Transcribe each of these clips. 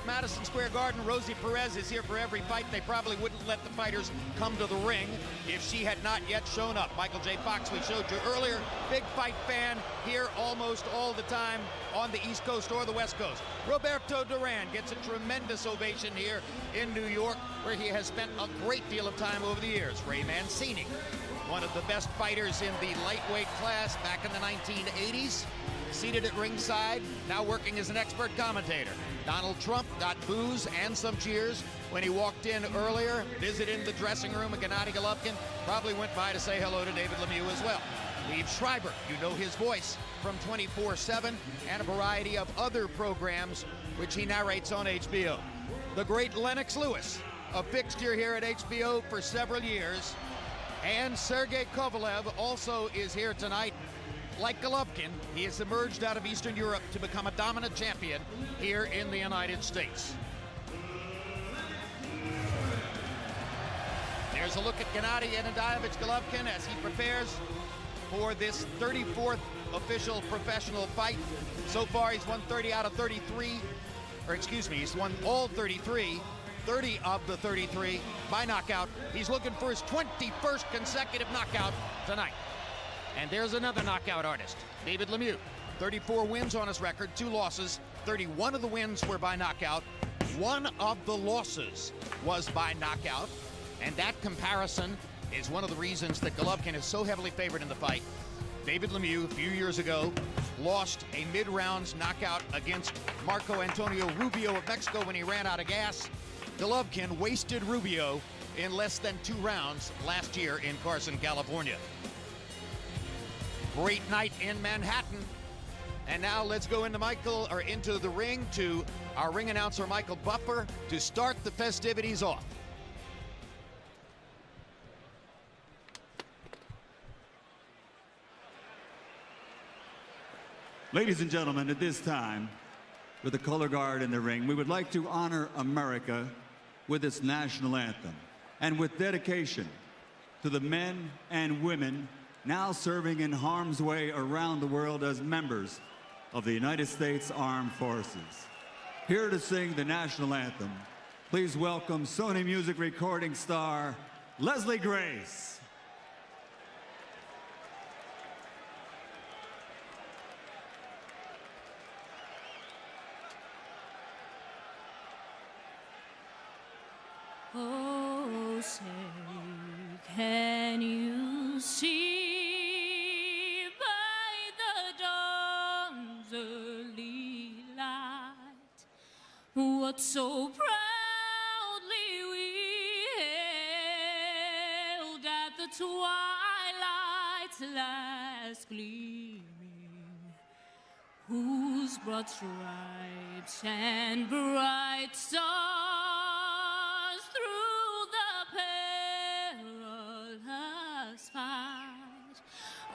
Madison Square Garden. Rosie Perez is here for every fight. They probably wouldn't let the fighters come to the ring if she had not yet shown up. Michael J. Fox, we showed you earlier, big fight fan here almost all the time on the East Coast or the West Coast. Roberto Duran gets a tremendous ovation here in New York, where he has spent a great deal of time over the years. Ray Mancini, one of the best fighters in the lightweight class back in the 1980s, seated at ringside, now working as an expert commentator. Donald Trump got boos and some cheers when he walked in earlier, visited the dressing room of Gennady Golovkin, probably went by to say hello to David Lemieux as well. Liev Schreiber, you know his voice from 24/7 and a variety of other programs which he narrates on HBO. The great Lennox Lewis, a fixture here at HBO for several years, and Sergey Kovalev also is here tonight. Like Golovkin, he has emerged out of Eastern Europe to become a dominant champion here in the United States. There's a look at Gennady Golovkin as he prepares for this 34th official professional fight. So far, he's won 30 out of 33, or excuse me, he's won all 33, 30 of the 33 by knockout. He's looking for his 21st consecutive knockout tonight. And there's another knockout artist, David Lemieux. 34 wins on his record, 2 losses. 31 of the wins were by knockout. 1 of the losses was by knockout. And that comparison is one of the reasons that Golovkin is so heavily favored in the fight. David Lemieux, a few years ago, lost a mid-rounds knockout against Marco Antonio Rubio of Mexico when he ran out of gas. Golovkin wasted Rubio in less than 2 rounds last year in Carson, California. Great night in Manhattan. And now let's go into into the ring to our ring announcer, Michael Buffer, to start the festivities off. Ladies and gentlemen, at this time, with the color guard in the ring, we would like to honor America with its national anthem and with dedication to the men and women now serving in harm's way around the world as members of the United States Armed Forces. Here to sing the national anthem, please welcome Sony Music recording star, Leslie Grace. Oh, say, can you see by the dawn's early light what so proudly we hailed at the twilight's last gleaming, whose broad stripes and bright stars through the perilous fight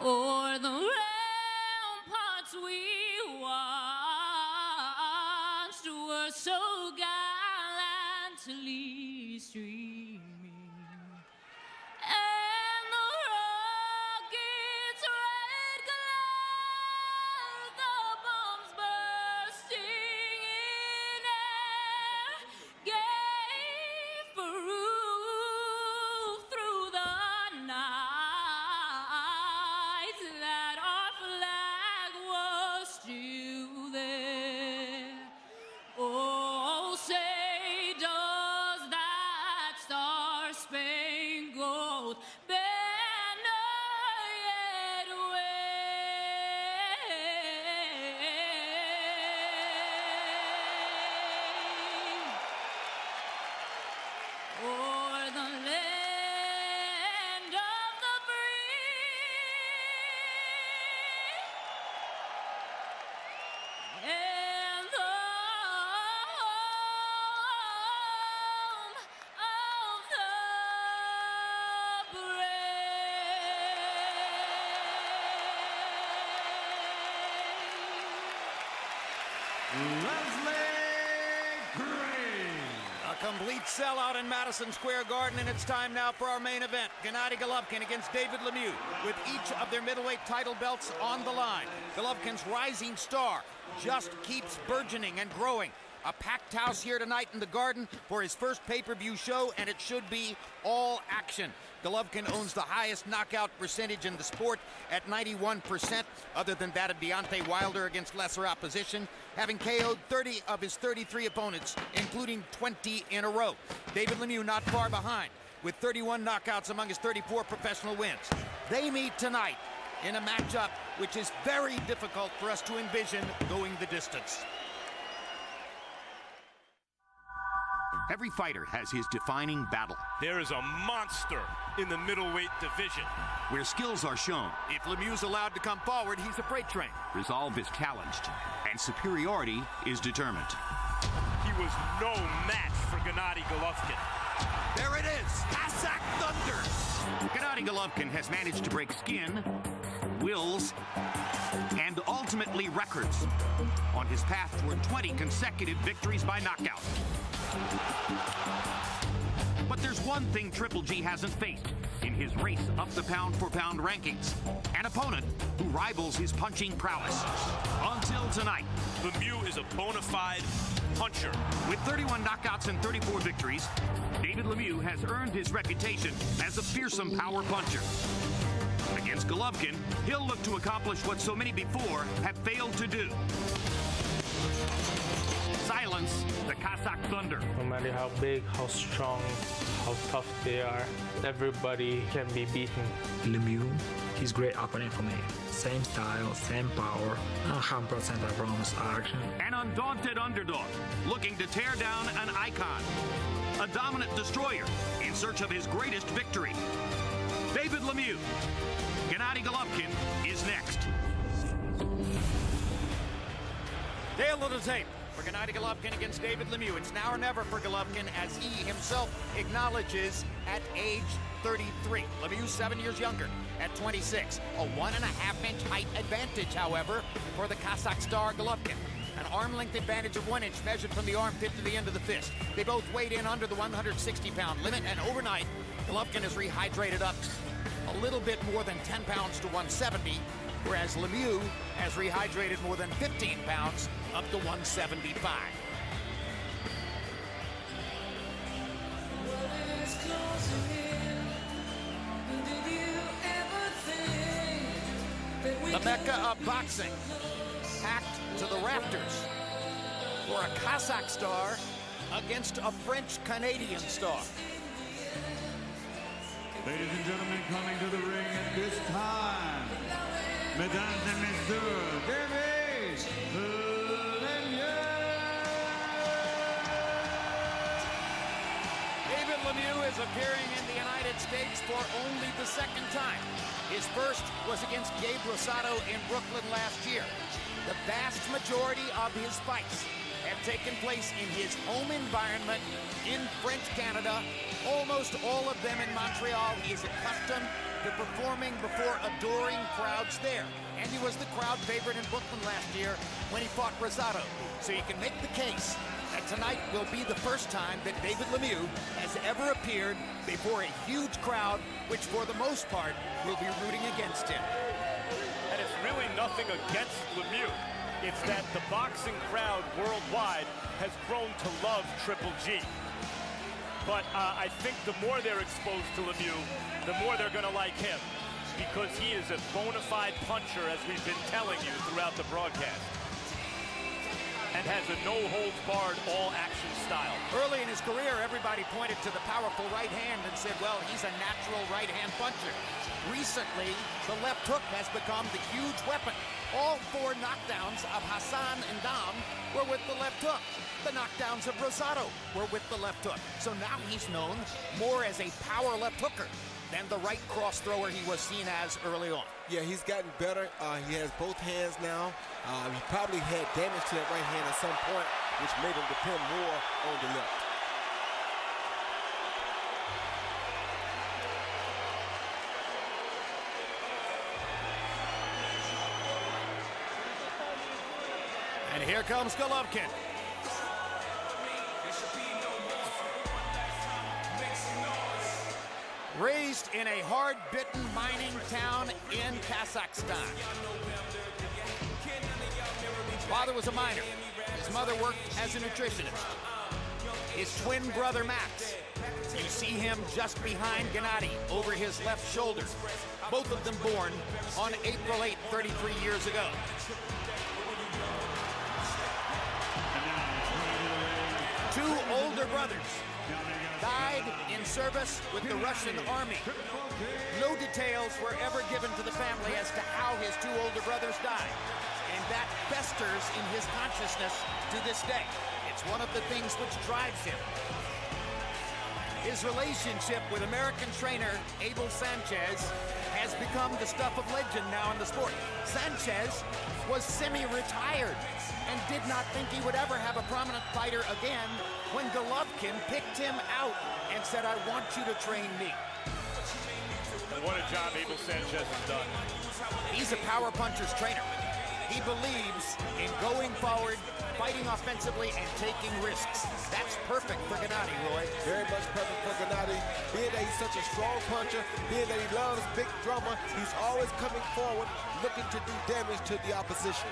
o'er the ramparts we watched were so gallantly streaming, and the rocket's red glare, the bombs bursting in air, gave proof through the night that our flag was still there. Oh, say does that star-spangled banner yet wave o'er the land of the free and the home of the brave. Leslie Grace. A complete sellout in Madison Square Garden, and it's time now for our main event. Gennady Golovkin against David Lemieux, with each of their middleweight title belts on the line. Golovkin's rising star just keeps burgeoning and growing. A packed house here tonight in the Garden for his first pay-per-view show, and it should be all action. Golovkin owns the highest knockout percentage in the sport at 91%, other than that of Deontay Wilder against lesser opposition, having KO'd 30 of his 33 opponents, including 20 in a row. David Lemieux not far behind, with 31 knockouts among his 34 professional wins. They meet tonight in a matchup which is very difficult for us to envision going the distance. Every fighter has his defining battle. There is a monster in the middleweight division, where skills are shown. If Lemieux's allowed to come forward, he's a freight train. Resolve is challenged, and superiority is determined. He was no match for Gennady Golovkin. There it is, Cossack Thunder. Gennady Golovkin has managed to break skin, wills, and ultimately records on his path toward 20 consecutive victories by knockout. But there's one thing Triple G hasn't faced in his race up the pound-for-pound rankings. An opponent who rivals his punching prowess. Until tonight. Lemieux is a bona fide puncher. With 31 knockouts and 34 victories, David Lemieux has earned his reputation as a fearsome power puncher. Against Golovkin, he'll look to accomplish what so many before have failed to do. Silence the Cossack Thunder. No matter how big, how strong, how tough they are, everybody can be beaten. Lemieux, he's a great opponent for me. Same style, same power, 100% of promise action. An undaunted underdog, looking to tear down an icon. A dominant destroyer in search of his greatest victory. David Lemieux. Gennady Golovkin is next. Dale of the tape for Gennady Golovkin against David Lemieux. It's now or never for Golovkin, as he himself acknowledges at age 33. Lemieux 7 years younger at 26. A 1.5-inch height advantage, however, for the Cossack star Golovkin. An arm-length advantage of 1 inch measured from the armpit to the end of the fist. They both weighed in under the 160-pound limit, and overnight, Golovkin has rehydrated up a little bit more than 10 pounds to 170, whereas Lemieux has rehydrated more than 15 pounds up to 175. The Mecca of boxing, packed to the rafters for a Cossack star against a French-Canadian star. Ladies and gentlemen, coming to the ring at this time, Mesdames et Messieurs, David Lemieux. David Lemieux is appearing in the United States for only the second time. His first was against Gabe Rosado in Brooklyn last year. The vast majority of his fights have taken place in his home environment in French Canada, almost all of them in Montreal. He is accustomed to performing before adoring crowds there. And he was the crowd favorite in Brooklyn last year when he fought Rosado. So you can make the case that tonight will be the first time that David Lemieux has ever appeared before a huge crowd, which for the most part will be rooting against him. And it's really nothing against Lemieux. It's that the boxing crowd worldwide has grown to love Triple G. But I think the more they're exposed to Lemieux, the more they're going to like him, because he is a bona fide puncher, as we've been telling you throughout the broadcast, and has a no-holds-barred, all-action style. Early in his career, everybody pointed to the powerful right hand and said, well, he's a natural right-hand puncher. Recently, the left hook has become the huge weapon. All 4 knockdowns of Hassan and Dam were with the left hook. The knockdowns of Rosado were with the left hook. So now he's known more as a power left hooker than the right cross thrower he was seen as early on. Yeah, he's gotten better. He has both hands now. He probably had damage to that right hand at some point, which made him depend more on the left. And here comes Golovkin. Raised in a hard-bitten mining town in Kazakhstan. His father was a miner. His mother worked as a nutritionist. His twin brother, Max, you see him just behind Gennady over his left shoulder. Both of them born on April 8, 33 years ago. Two older brothers died in service with the Russian army. No details were ever given to the family as to how his two older brothers died. And that festers in his consciousness to this day. It's one of the things which drives him. His relationship with American trainer Abel Sanchez has become the stuff of legend now in the sport. Sanchez was semi-retired and did not think he would ever have a prominent fighter again when Golovkin picked him out and said, I want you to train me. And what a job Abel Sanchez has done. He's a power puncher's trainer. He believes in going forward, fighting offensively, and taking risks. That's perfect for Gennady, Roy. Very much perfect for Gennady. Being that he's such a strong puncher, being that he loves big drama, he's always coming forward, looking to do damage to the opposition.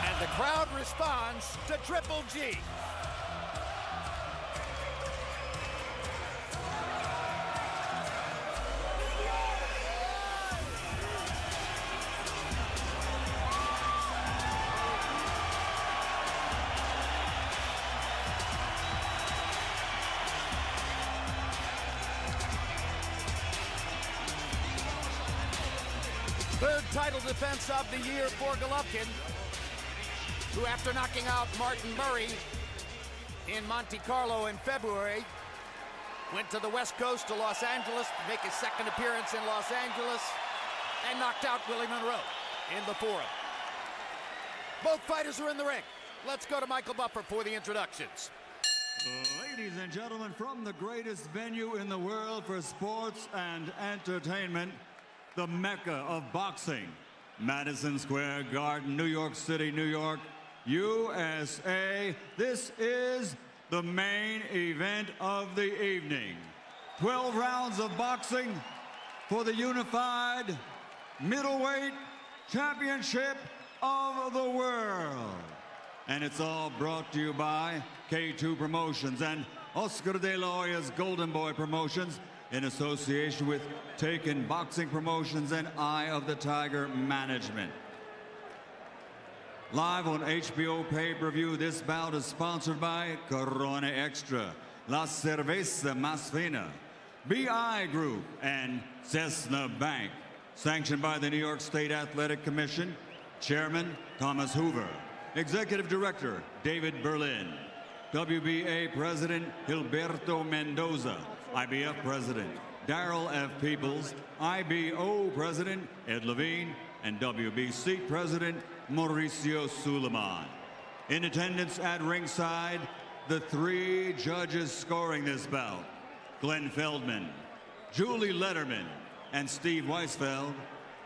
And the crowd responds to Triple G. Third title defense of the year for Golovkin, who after knocking out Martin Murray in Monte Carlo in February, went to the West Coast to Los Angeles to make his second appearance in Los Angeles and knocked out Willie Monroe in the Forum. Both fighters are in the ring. Let's go to Michael Buffer for the introductions. Ladies and gentlemen, from the greatest venue in the world for sports and entertainment, the Mecca of boxing, Madison Square Garden, New York City, New York, USA. This is the main event of the evening. 12 rounds of boxing for the unified middleweight championship of the world. And it's all brought to you by K2 Promotions and Oscar de la Hoya's Golden Boy Promotions in association with Taken Boxing Promotions and Eye of the Tiger Management. Live on HBO pay-per-view, this bout is sponsored by Corona Extra, La Cerveza Más Fina, BI Group, and Cessna Bank. Sanctioned by the New York State Athletic Commission, Chairman Thomas Hoover, Executive Director David Berlin, WBA President Gilberto Mendoza, IBF President Darrell F. Peoples, IBO President Ed Levine, and WBC President Mauricio Suleiman. In attendance at ringside, the three judges scoring this bout: Glenn Feldman, Julie Letterman, and Steve Weisfeld.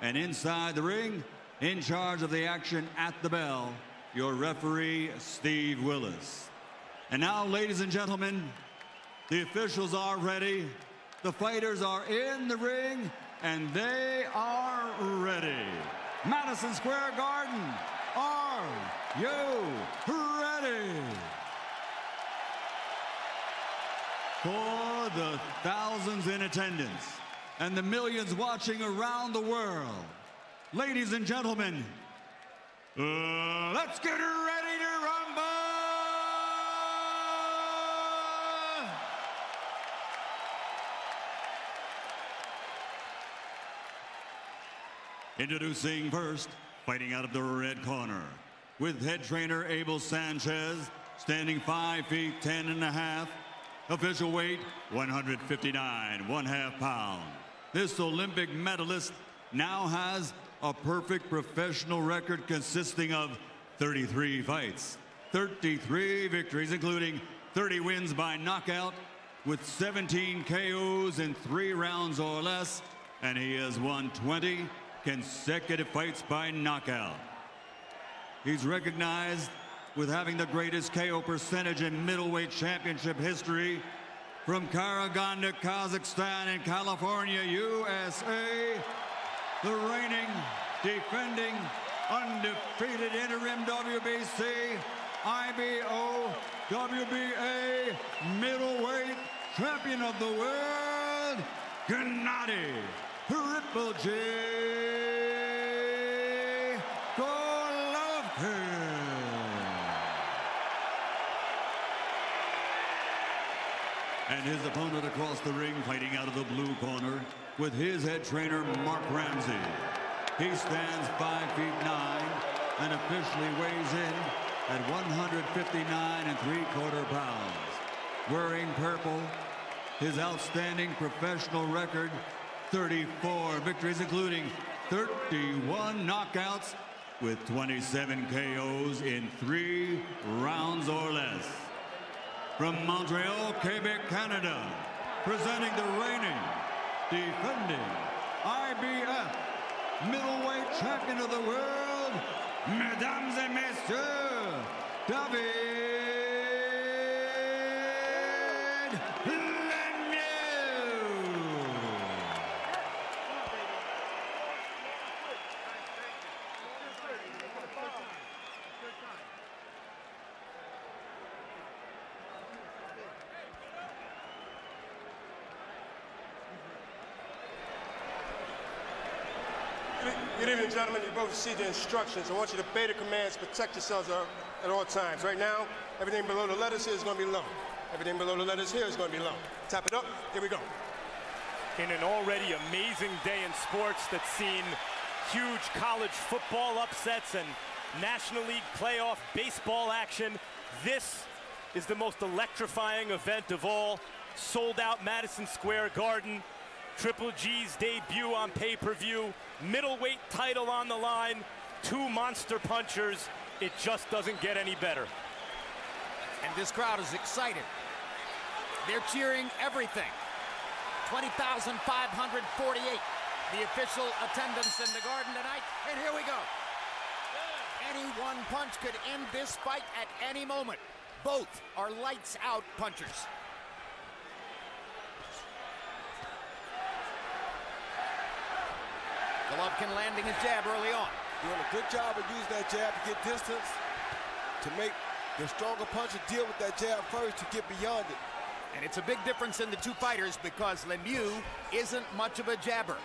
And inside the ring, in charge of the action at the bell, your referee, Steve Willis. And now, ladies and gentlemen, the officials are ready, the fighters are in the ring, and they are ready. Madison Square Garden, are you ready? For the thousands in attendance and the millions watching around the world, ladies and gentlemen, let's get ready to rumble! Introducing first, fighting out of the red corner, with head trainer Abel Sanchez, standing 5 feet 10 and a half, official weight 159 1/2 pounds. This Olympic medalist now has a perfect professional record consisting of 33 fights, 33 victories, including 30 wins by knockout, with 17 KOs in 3 rounds or less, and he has won 20 consecutive fights by knockout. He's recognized with having the greatest KO percentage in middleweight championship history From Karaganda, Kazakhstan, and California, USA, the reigning, defending, undefeated interim WBC, IBO, WBA middleweight champion of the world, Gennady Triple G Golovkin. And his opponent across the ring, fighting out of the blue corner, with his head trainer, Mark Ramsey. He stands 5 feet 9 and officially weighs in at 159 3/4 pounds. Wearing purple, his outstanding professional record, 34 victories, including 31 knockouts, with 27 KOs in 3 rounds or less. From Montreal, Quebec, Canada, presenting the reigning, defending IBF middleweight champion of the world, mesdames et messieurs, David Lemьe. Good evening, gentlemen. You both see the instructions. I want you to obey the commands, protect yourselves at all times. Right now, everything below the letters here is going to be low. Everything below the letters here is going to be low. Tap it up. Here we go. In an already amazing day in sports that's seen huge college football upsets and National League playoff baseball action, this is the most electrifying event of all. Sold out Madison Square Garden. Triple G's debut on pay-per-view, middleweight title on the line, 2 monster punchers. It just doesn't get any better. And this crowd is excited. They're cheering everything. 20,548, the official attendance in the Garden tonight. And here we go. Any one punch could end this fight at any moment. Both are lights-out punchers. Golovkin landing his jab early on. Doing a good job of using that jab to get distance, to make the stronger puncher deal with that jab first to get beyond it. And it's a big difference in the two fighters because Lemieux isn't much of a jabber.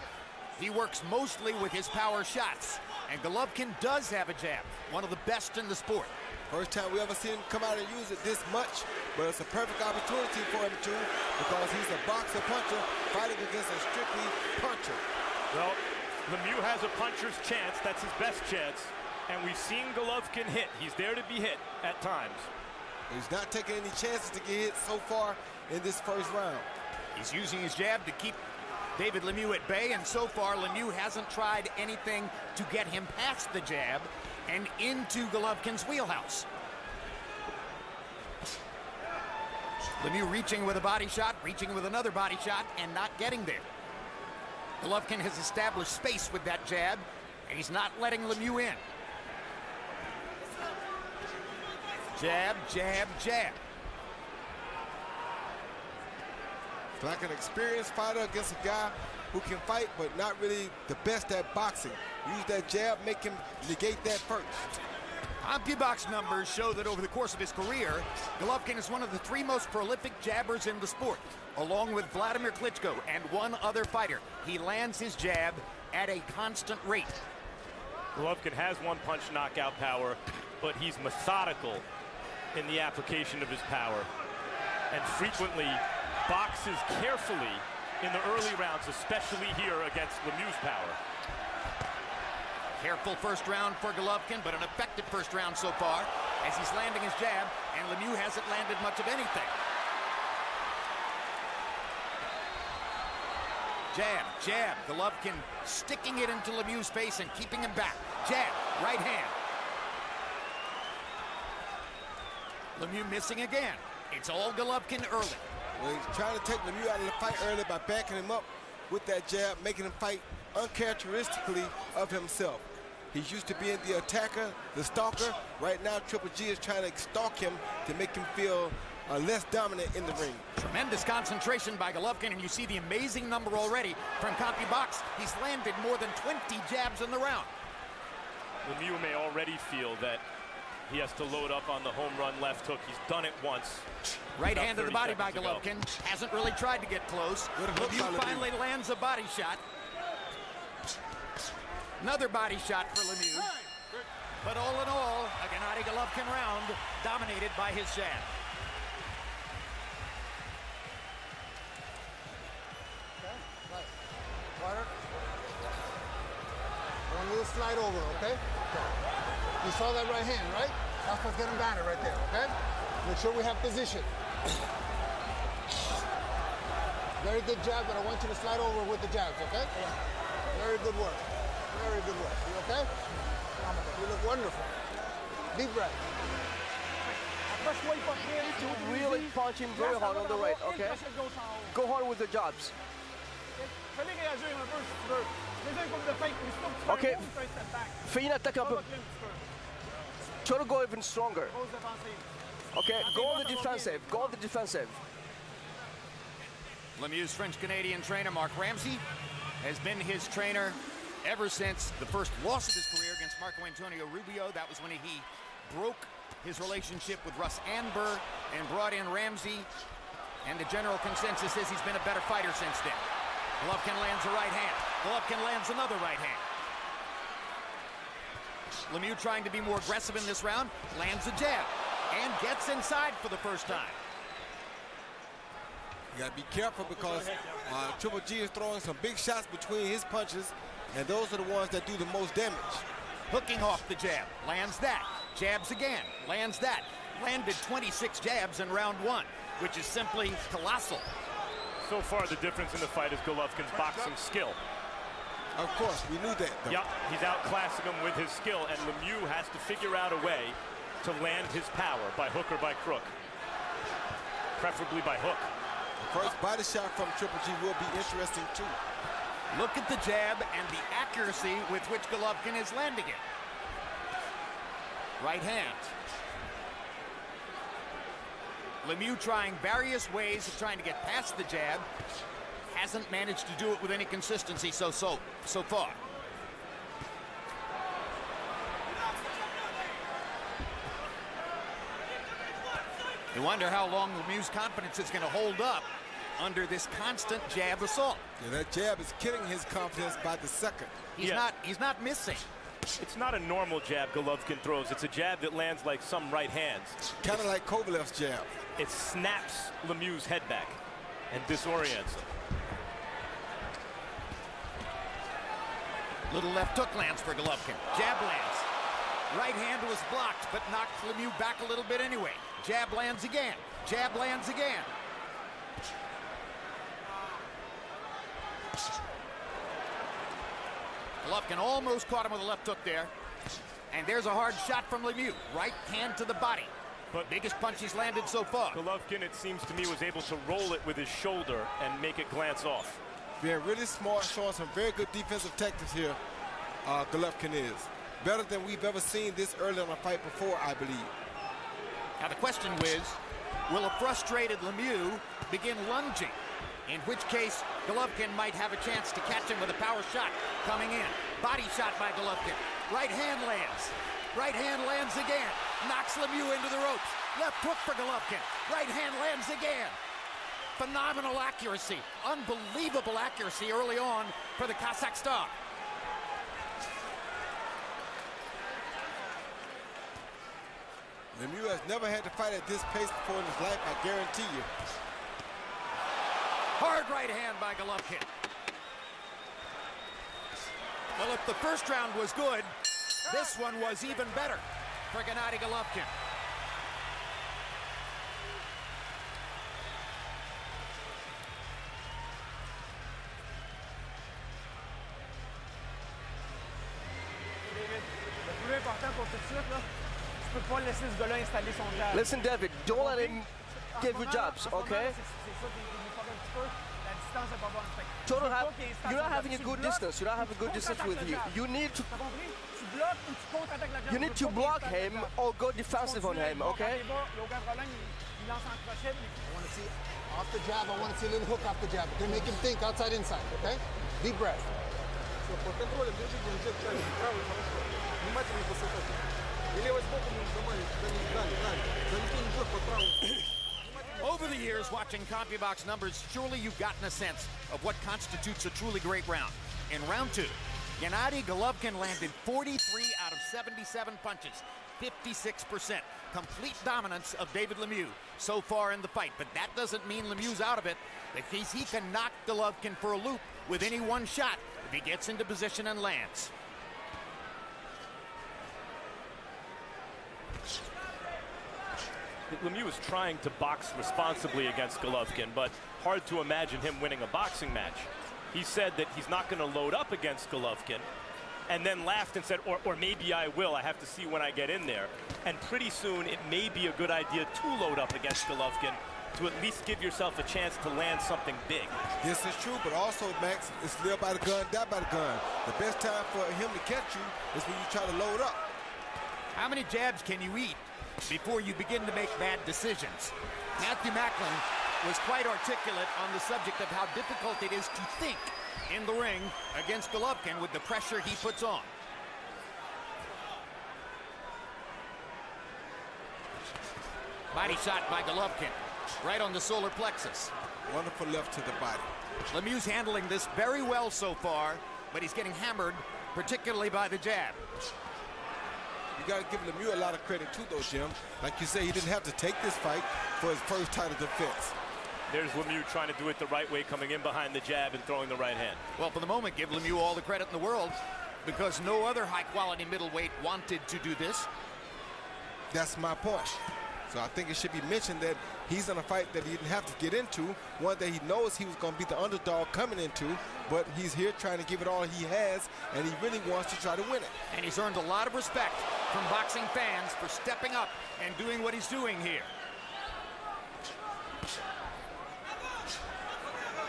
He works mostly with his power shots. And Golovkin does have a jab, one of the best in the sport. First time we ever seen him come out and use it this much, but it's a perfect opportunity for him to, because he's a boxer puncher fighting against a strictly puncher. Well, Lemieux has a puncher's chance. That's his best chance. And we've seen Golovkin hit. He's there to be hit at times. He's not taking any chances to get hit so far in this first round. He's using his jab to keep David Lemieux at bay, and so far Lemieux hasn't tried anything to get him past the jab and into Golovkin's wheelhouse. Lemieux reaching with a body shot, reaching with another body shot, and not getting there. Golovkin has established space with that jab, and he's not letting Lemieux in. Jab, jab, jab. It's like an experienced fighter against a guy who can fight, but not really the best at boxing. Use that jab, make him negate that first. CompuBox numbers show that over the course of his career, Golovkin is one of the 3 most prolific jabbers in the sport, along with Vladimir Klitschko and one other fighter. He lands his jab at a constant rate. Golovkin has one-punch knockout power, but he's methodical in the application of his power, and frequently boxes carefully in the early rounds, especially here against Lemieux's power. Careful first round for Golovkin, but an effective first round so far as he's landing his jab, and Lemieux hasn't landed much of anything. Jab, jab, Golovkin sticking it into Lemieux's face and keeping him back. Jab, right hand. Lemieux missing again. It's all Golovkin early. Well, he's trying to take Lemieux out of the fight early by backing him up with that jab, making him fight uncharacteristically of himself. He's used to being the attacker, the stalker. Right now, Triple G is trying to stalk him to make him feel less dominant in the ring. Tremendous concentration by Golovkin, and you see the amazing number already from CompuBox. He's landed more than 20 jabs in the round. Lemieux may already feel that he has to load up on the home run left hook. He's done it once. Right hand to the body by Golovkin. Hasn't really tried to get close. Lemieux finally lands a body shot. Another body shot for Lemieux. But all in all, a Gennady Golovkin round dominated by his jab. Water. I want you to slide over, okay? You saw that right hand, right? That's what's getting batted right there, okay? Make sure we have position. Very good jab, but I want you to slide over with the jabs, okay? Very good work. Very good work. You okay? You look wonderful. Deep breath. Really punch him very hard on the right, okay? Go hard with the jabs. Okay, fais une attaque un peu. Try to go even stronger. Okay, go on the defensive. Go on the defensive. Lemieux's French-Canadian trainer, Mark Ramsey, has been his trainer ever since the first loss of his career against Marco Antonio Rubio. That was when he broke his relationship with Russ Anber and brought in Ramsey. And the general consensus is he's been a better fighter since then. Golovkin lands a right hand. Golovkin lands another right hand. Lemieux trying to be more aggressive in this round, lands a jab, and gets inside for the first time. You got to be careful because Triple G is throwing some big shots between his punches, and those are the ones that do the most damage. Hooking off the jab, lands that, jabs again, lands that. Landed 26 jabs in round one, which is simply colossal. So far, the difference in the fight is Golovkin's boxing skill. Of course, we knew that, though. Yep, he's outclassing him with his skill, and Lemieux has to figure out a way to land his power by hook or by crook. Preferably by hook. The first body shot from Triple G will be interesting, too. Look at the jab and the accuracy with which Golovkin is landing it. Right hand. Lemieux trying various ways of trying to get past the jab. Hasn't managed to do it with any consistency so far. You wonder how long Lemieux's confidence is going to hold up under this constant jab assault. Yeah, that jab is killing his confidence by the second. He's not missing. It's not a normal jab Golovkin throws. It's a jab that lands like some right hands. Kind of like Kovalev's jab. It snaps Lemieux's head back and disorients him. Little left hook lands for Golovkin. Jab lands. Right hand was blocked, but knocked Lemieux back a little bit anyway. Jab lands again. Jab lands again. Golovkin almost caught him with a left hook there. And there's a hard shot from Lemieux. Right hand to the body. But biggest punch he's landed so far. Golovkin, it seems to me, was able to roll it with his shoulder and make it glance off. Being really smart, showing some very good defensive tactics here, Golovkin is. Better than we've ever seen this early in a fight before, I believe. Now the question is, will a frustrated Lemieux begin lunging? In which case, Golovkin might have a chance to catch him with a power shot coming in. Body shot by Golovkin. Right hand lands. Right hand lands again. Knocks Lemieux into the ropes. Left hook for Golovkin. Right hand lands again. Phenomenal accuracy. Unbelievable accuracy early on for the Kazakh star. Lemieux has never had to fight at this pace before in his life, I guarantee you. Hard right hand by Golovkin. Well, if the first round was good, this one was even better for Gennady Golovkin. Listen, David, don't let him give you jabs, okay? You're not having a good distance. You don't have a good distance with you. You need to block him or go defensive on him, okay? I want to see off the jab. I want to see a little hook off the jab. Then make him think outside, inside, okay? Deep breath. Over the years, watching CompuBox numbers, surely you've gotten a sense of what constitutes a truly great round. In round 2, Gennady Golovkin landed 43 out of 77 punches, 56%. Complete dominance of David Lemieux so far in the fight, but that doesn't mean Lemieux's out of it, because he can knock Golovkin for a loop with any one shot if he gets into position and lands. Lemieux is trying to box responsibly against Golovkin, but hard to imagine him winning a boxing match. He said that he's not going to load up against Golovkin, and then laughed and said, or maybe I will. I have to see when I get in there. And pretty soon, it may be a good idea to load up against Golovkin to at least give yourself a chance to land something big. This is true, but also, Max, it's live by the gun, die by the gun. The best time for him to catch you is when you try to load up. How many jabs can you eat before you begin to make bad decisions? Matthew Macklin was quite articulate on the subject of how difficult it is to think in the ring against Golovkin with the pressure he puts on. Body shot by Golovkin, right on the solar plexus. Wonderful left to the body. Lemieux's handling this very well so far, but he's getting hammered, particularly by the jab. You got to give Lemieux a lot of credit too, though, Jim. Like you say, he didn't have to take this fight for his first title defense. There's Lemieux trying to do it the right way, coming in behind the jab and throwing the right hand. Well, for the moment, give Lemieux all the credit in the world, because no other high-quality middleweight wanted to do this. That's my point. So I think it should be mentioned that he's in a fight that he didn't have to get into, one that he knows he was going to be the underdog coming into, but he's here trying to give it all he has, and he really wants to try to win it. And he's earned a lot of respect from boxing fans for stepping up and doing what he's doing here.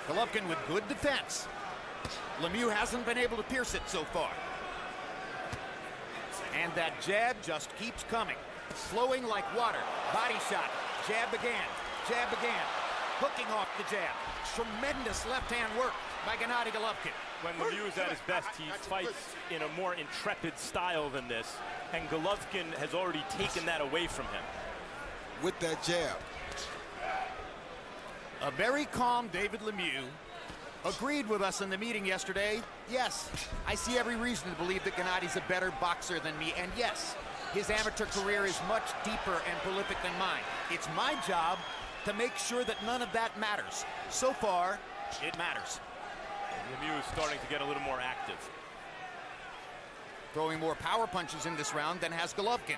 Golovkin with good defense. Lemieux hasn't been able to pierce it so far. And that jab just keeps coming. Flowing like water. Body shot. Jab again. Jab again. Hooking off the jab. Tremendous left-hand work by Gennady Golovkin. When Lemieux is at his best, he fights in a more intrepid style than this, and Golovkin has already taken that away from him. With that jab. A very calm David Lemieux agreed with us in the meeting yesterday. Yes, I see every reason to believe that Gennady's a better boxer than me, and yes, his amateur career is much deeper and prolific than mine. It's my job to make sure that none of that matters. So far, it matters. Lemieux is starting to get a little more active. Throwing more power punches in this round than has Golovkin.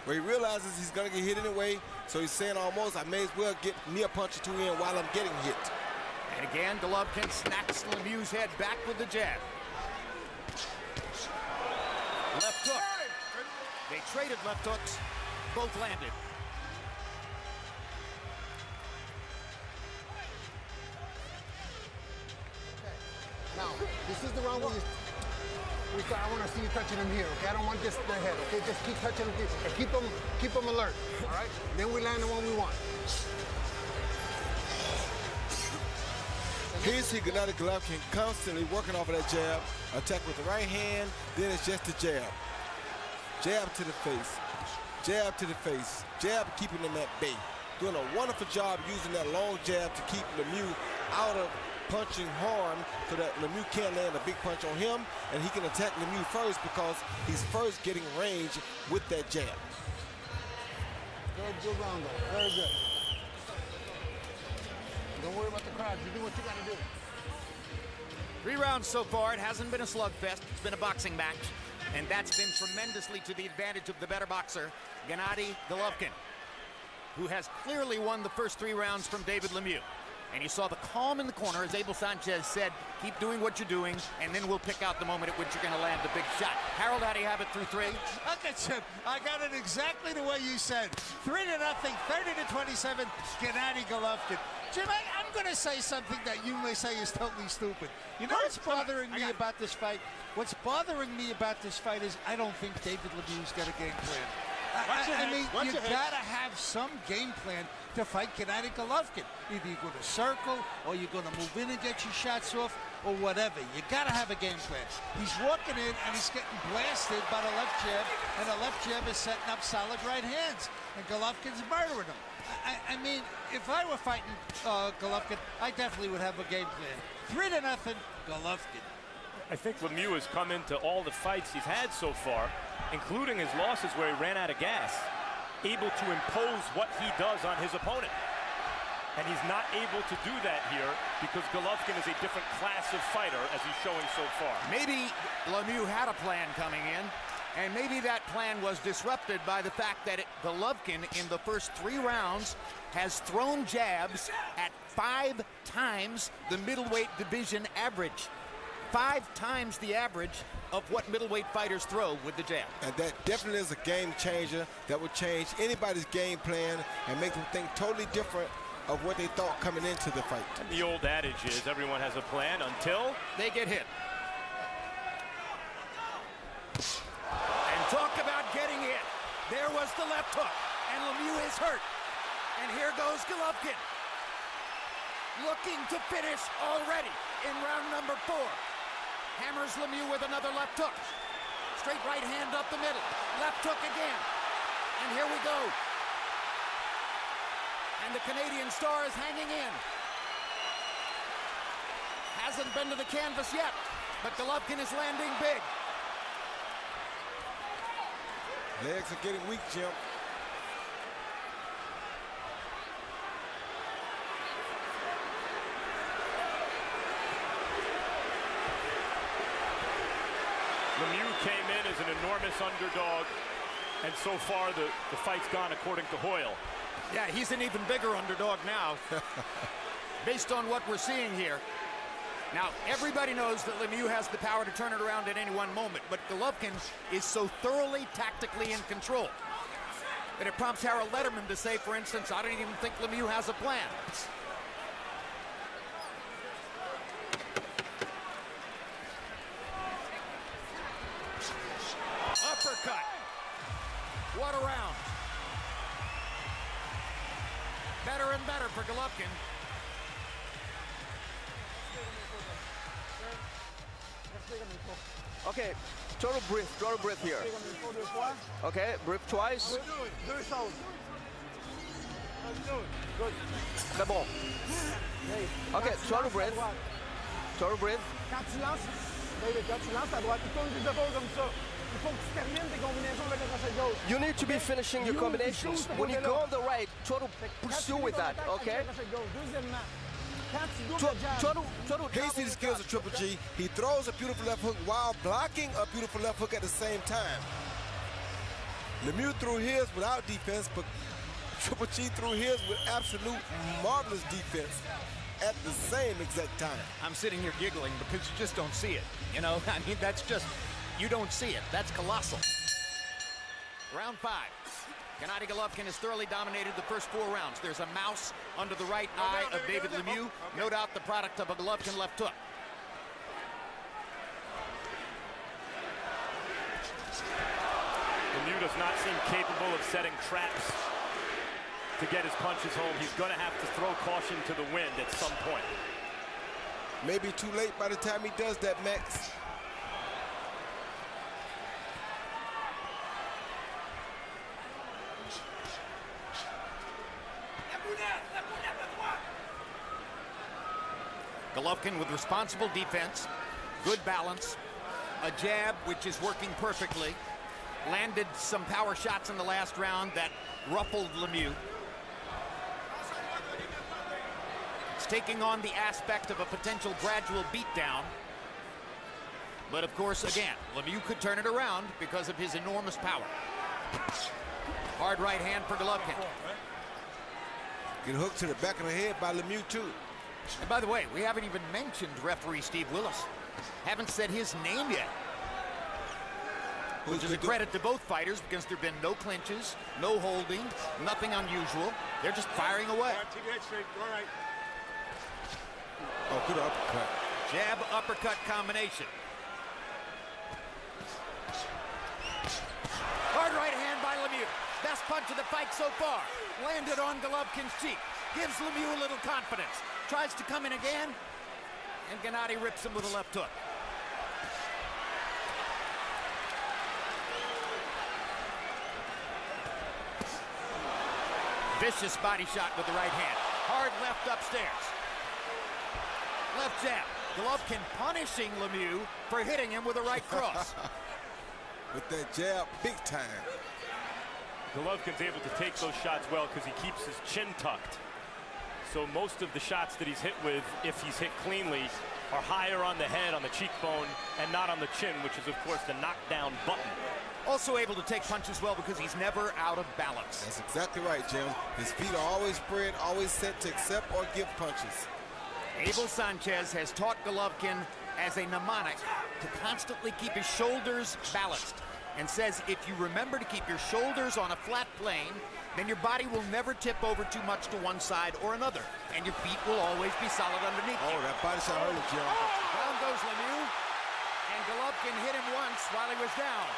Where he realizes he's going to get hit anyway, so he's saying almost, I may as well get me a punch or two in while I'm getting hit. And again, Golovkin snacks Lemieux's head back with the jab. Left hook. They traded left hooks. Both landed. Now, this is the round where I want to see you touching him here, okay? I don't want just the head, okay? Just keep touching him, keep him alert, all right? Then we land the one we want. Here you see Gennady Golovkin constantly working off of that jab, attack with the right hand, then it's just the jab. Jab to the face, jab to the face, jab keeping him at bay. Doing a wonderful job using that long jab to keep Lemieux out of punching harm so that Lemieux can't land a big punch on him, and he can attack Lemieux first because he's first getting range with that jab. Good round, though. Very good. Don't worry about the crowd. You do what you got to do. 3 rounds so far. It hasn't been a slugfest. It's been a boxing match. And that's been tremendously to the advantage of the better boxer, Gennady Golovkin, who has clearly won the first 3 rounds from David Lemieux. And you saw the calm in the corner, as Abel Sanchez said, keep doing what you're doing, and then we'll pick out the moment at which you're going to land the big shot. Harold, how do you have it through 3? Okay, Jim, I got it exactly the way you said. 3-0, 30-27, Gennady Golovkin. Jim, I'm going to say something that you may say is totally stupid. You know what's bothering me about this fight? What's bothering me about this fight is I don't think David Lemieux's got a game plan. I mean, you gotta have some game plan to fight Gennady Golovkin. Either you're going to circle, or you're going to move in and get your shots off, or whatever. You gotta have a game plan. He's walking in and he's getting blasted by the left jab, and the left jab is setting up solid right hands, and Golovkin's murdering him. I mean, if I were fighting Golovkin, I definitely would have a game plan. 3-0, Golovkin. I think Lemieux has come into all the fights he's had so far, including his losses where he ran out of gas, able to impose what he does on his opponent. And he's not able to do that here because Golovkin is a different class of fighter, as he's showing so far. Maybe Lemieux had a plan coming in, and maybe that plan was disrupted by the fact that Golovkin in the first 3 rounds has thrown jabs at 5 times the middleweight division average. 5 times the average of what middleweight fighters throw with the jab. And that definitely is a game changer that would change anybody's game plan and make them think totally different of what they thought coming into the fight. And the old adage is everyone has a plan until they get hit. And talk about getting hit. There was the left hook, and Lemieux is hurt. And here goes Golovkin, looking to finish already in round number 4. Hammers Lemieux with another left hook. Straight right hand up the middle. Left hook again. And here we go. And the Canadian star is hanging in. Hasn't been to the canvas yet, but Golovkin is landing big. Legs are getting weak, Jim. Lemieux came in as an enormous underdog, and so far the fight's gone according to Hoyle. Yeah, he's an even bigger underdog now, based on what we're seeing here. Now, everybody knows that Lemieux has the power to turn it around at any one moment, but Golovkin is so thoroughly tactically in control that it prompts Harold Letterman to say, for instance, I don't even think Lemieux has a plan. Uppercut. What a round. Better and better for Golovkin. Okay, total breath here. Okay, breathe twice. C'est bon. Okay, total breath. Total breath. Quand tu lances, David, quand tu lances à droite, tu tournes tes épaules comme ça. Il faut que tu termines tes combinaisons avec le crochet gauche. You need to be finishing your combinations. When you go on the right, total pursue with that, okay? Deuxièmement, He sees the skills of Triple G. He throws a beautiful left hook while blocking a beautiful left hook at the same time. Lemieux threw his without defense, but Triple G threw his with absolute marvelous defense at the same exact time. I'm sitting here giggling because you just don't see it. You know, I mean, that's just, you don't see it. That's colossal. Round 5. Gennady Golovkin has thoroughly dominated the first 4 rounds. There's a mouse under the right eye of David Lemieux. No doubt the product of a Golovkin left hook. Lemieux does not seem capable of setting traps to get his punches home. He's going to have to throw caution to the wind at some point. Maybe too late by the time he does that, Max. Golovkin with responsible defense, good balance, a jab which is working perfectly, landed some power shots in the last round that ruffled Lemieux. It's taking on the aspect of a potential gradual beatdown. But of course, again, Lemieux could turn it around because of his enormous power. Hard right hand for Golovkin. Get hooked to the back of the head by Lemieux, too. And by the way, we haven't even mentioned referee Steve Willis. Haven't said his name yet. Which is a credit to both fighters because there have been no clinches, no holding, nothing unusual. They're just firing away. Oh, good uppercut. Jab uppercut combination. Hard right hand by Lemieux. Best punch of the fight so far. Landed on Golovkin's cheek. Gives Lemieux a little confidence. Tries to come in again, and Gennady rips him with a left hook. Vicious body shot with the right hand. Hard left upstairs. Left jab. Golovkin punishing Lemieux for hitting him with a right cross. With that jab, big time. Golovkin's able to take those shots well because he keeps his chin tucked. So most of the shots that he's hit with, if he's hit cleanly, are higher on the head, on the cheekbone, and not on the chin, which is, of course, the knockdown button. Also able to take punches well because he's never out of balance. That's exactly right, Jim. His feet are always spread, always set to accept or give punches. Abel Sanchez has taught Golovkin as a mnemonic to constantly keep his shoulders balanced, and says if you remember to keep your shoulders on a flat plane, then your body will never tip over too much to one side or another, and your feet will always be solid underneath you. Oh, that body shot hurt him, Jim. Down goes Lemieux, and Golovkin hit him once while he was down.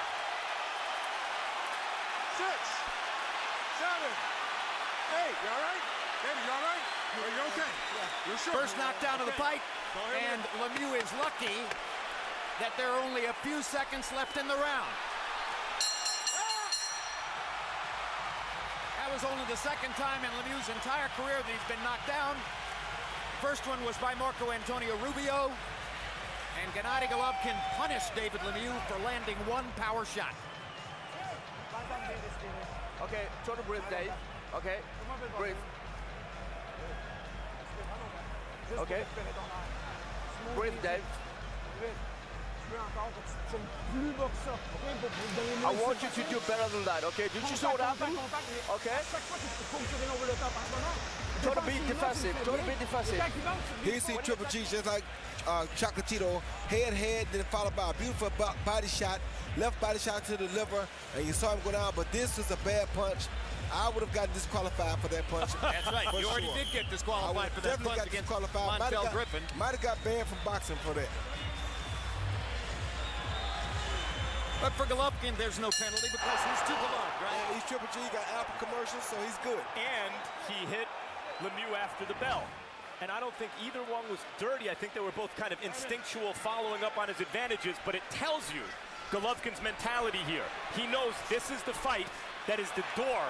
6, 7, 8. You all right? Baby, you all right? Are you okay? Yeah. You're sure? First knockdown of the fight, and Lemieux is lucky that there are only a few seconds left in the round. That was only the second time in Lemieux's entire career that he's been knocked down. First one was by Marco Antonio Rubio, and Gennady Golovkin punished David Lemieux for landing one power shot. Okay, try to breathe, Dave. Okay, breathe. Okay. Breathe, Dave. I want you to do better than that, okay? Did you see what happened? Okay. Try to be defensive. Try to be defensive. Here you see Triple G just like Chocolatito, head, then followed by a beautiful body shot, left body shot to the liver, and you saw him go down, but this was a bad punch. I would have gotten disqualified for that punch. That's right. You already did get disqualified for that punch against Montel Griffin. Might have got banned from boxing for that. But for Golovkin, there's no penalty because he's too beloved, right? Yeah, he's Triple G, got Apple commercials, so he's good. And he hit Lemieux after the bell. And I don't think either one was dirty. I think they were both kind of instinctual, following up on his advantages, but it tells you Golovkin's mentality here. He knows this is the fight that is the door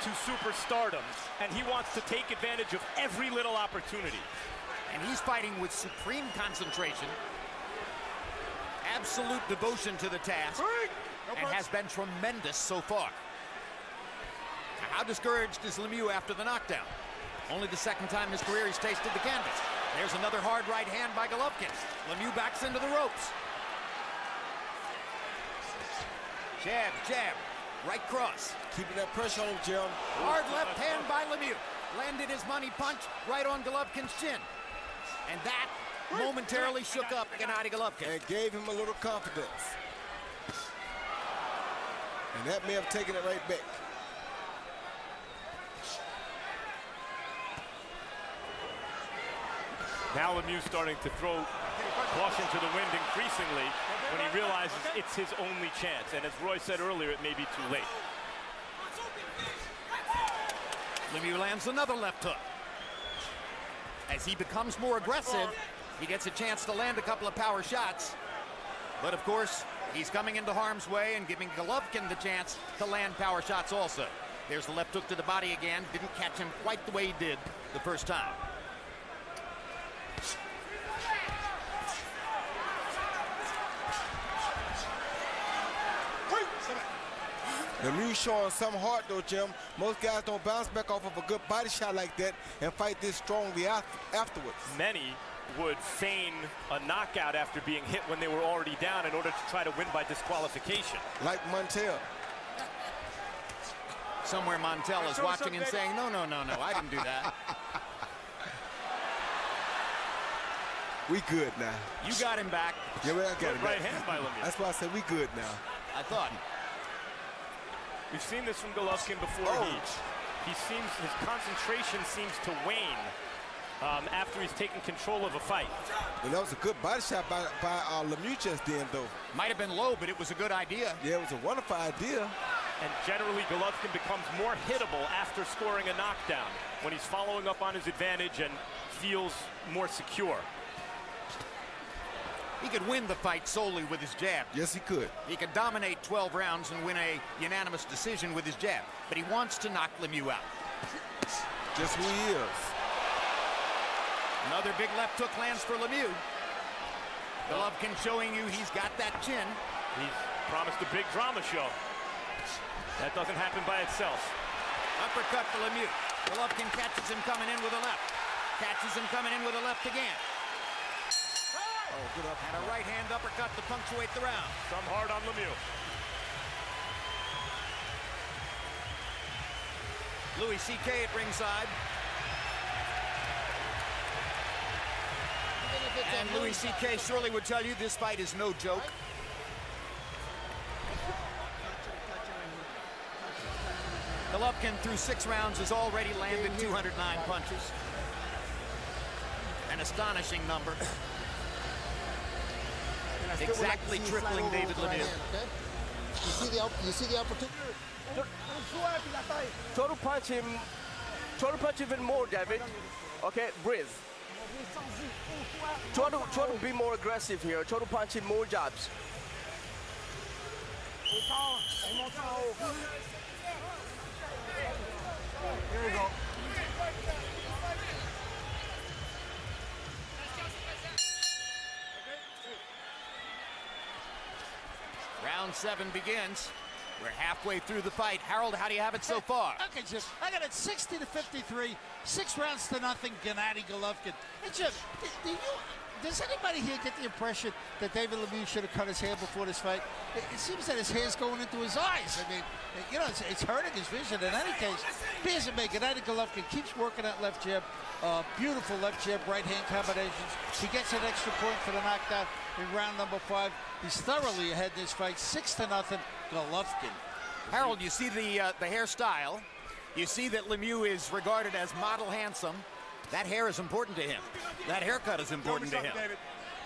to superstardom, and he wants to take advantage of every little opportunity. And he's fighting with supreme concentration, absolute devotion to the task, and has been tremendous so far. How discouraged is Lemieux after the knockdown? Only the second time in his career he's tasted the canvas. There's another hard right hand by Golovkin. Lemieux backs into the ropes. Jab, jab, right cross. Keeping that pressure on him, Jim. Hard left hand by Lemieux. Landed his money punch right on Golovkin's chin. And that momentarily shook up Gennady Golovkin. And gave him a little confidence. And that may have taken it right back. Now Lemieux starting to throw caution to the wind increasingly when he realizes it's his only chance. And as Roy said earlier, it may be too late. Lemieux lands another left hook. As he becomes more aggressive, he gets a chance to land a couple of power shots. But of course, he's coming into harm's way and giving Golovkin the chance to land power shots also. There's the left hook to the body again. Didn't catch him quite the way he did the first time. Lemieux showing some heart though, Jim. Most guys don't bounce back off of a good body shot like that and fight this strongly afterwards. Many would feign a knockout after being hit when they were already down in order to try to win by disqualification. Like Montel. Somewhere Montel is watching and saying, no, I didn't do that. We good now. You got him back. Yeah, we got him back. Right hand by Lemieux. That's why I said we good now. I thought. We've seen this from Golovkin before. His concentration seems to wane after he's taken control of a fight. Well, that was a good body shot by Lemieux just then, though. Might have been low, but it was a good idea. Yeah, it was a wonderful idea. And generally, Golovkin becomes more hittable after scoring a knockdown when he's following up on his advantage and feels more secure. He could win the fight solely with his jab. Yes, he could. He could dominate 12 rounds and win a unanimous decision with his jab. But he wants to knock Lemieux out. Just who he is. Another big left hook lands for Lemieux. Golovkin showing you he's got that chin. He's promised a big drama show. That doesn't happen by itself. Uppercut for Lemieux. Golovkin catches him coming in with a left. Catches him coming in with a left again. Oh, good up. And a right hand uppercut to punctuate the round. Some hard on Lemieux. Louis C.K. at ringside. And Louis C.K. surely would tell you this fight is no joke. Golovkin, through 6 rounds, has already landed 209 punches. An astonishing number. Exactly tripling David Lemieux. You see the opportunity? Try to punch even more, David. Okay, breathe. Try to be more aggressive here. Try to punch in more jabs. Here we go. Round 7 begins. We're halfway through the fight. Harold, how do you have it so far? Okay, Jim. I got it 60-53, 6 rounds to nothing. Gennady Golovkin. Hey, Jim, does anybody here get the impression that David Lemieux should have cut his hair before this fight? It seems that his hair's going into his eyes. I mean, you know, it's hurting his vision. In any case, he doesn't make it. Gennady Golovkin keeps working that left jab. Beautiful left jab, right hand combinations. He gets an extra point for the knockdown in round number 5. He's thoroughly ahead in this fight, 6-0, Golovkin. Harold, you see the hairstyle. You see that Lemieux is regarded as model handsome. That hair is important to him. That haircut is important to him.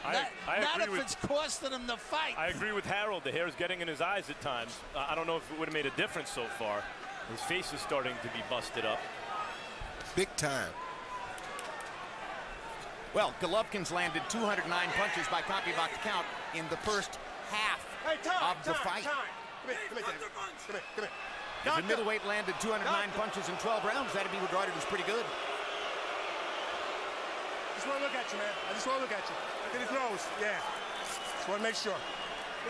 Not if it's costing him the fight. I agree with Harold. The hair is getting in his eyes at times. I don't know if it would have made a difference so far. His face is starting to be busted up. Big time. Well, Golovkin's landed 209 punches by CompuBox count in the first half of the fight. Come here, David. Come here. If a middleweight landed 209 punches in 12 rounds, that'd be regarded as pretty good. Just want to look at you, man. I just want to look at you. Look at his nose. Yeah. Just want to make sure.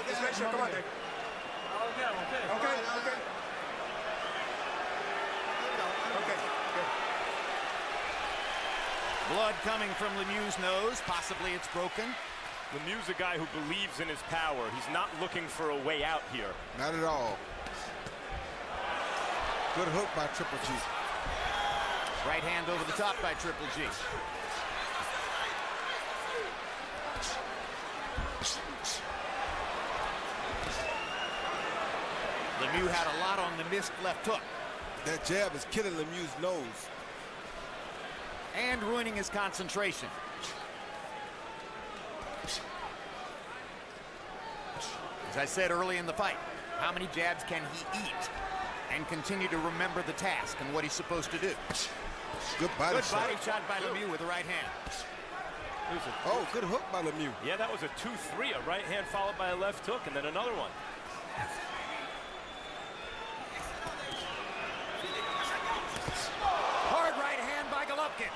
Just make sure. Come on, David. Okay. Okay. Good. Blood coming from Lemieux's nose. Possibly it's broken. Lemieux's a guy who believes in his power. He's not looking for a way out here. Not at all. Good hook by Triple G. Right hand over the top by Triple G. Lemieux had a lot on the missed left hook. That jab is killing Lemieux's nose. And ruining his concentration. As I said early in the fight, how many jabs can he eat and continue to remember the task and what he's supposed to do? Good body shot by Lemieux with the right hand. Oh, good hook by Lemieux. Yeah, that was a 2-3, a right hand followed by a left hook, and then another one. Hard right hand by Golovkin.